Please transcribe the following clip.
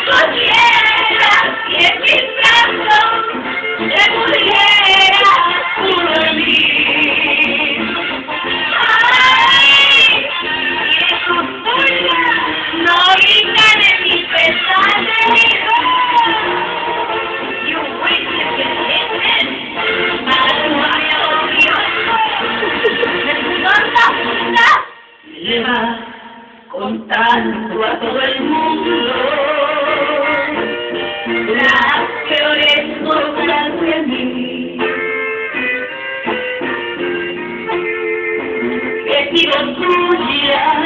cogiera y en mis brazos se muriera uno de mí. Ay, y esos puños no brincan en mi pesar de hijo. You wish you could hit it, para tu año le va contando a todo el mundo las peores cosas de mí. Que he sido tuya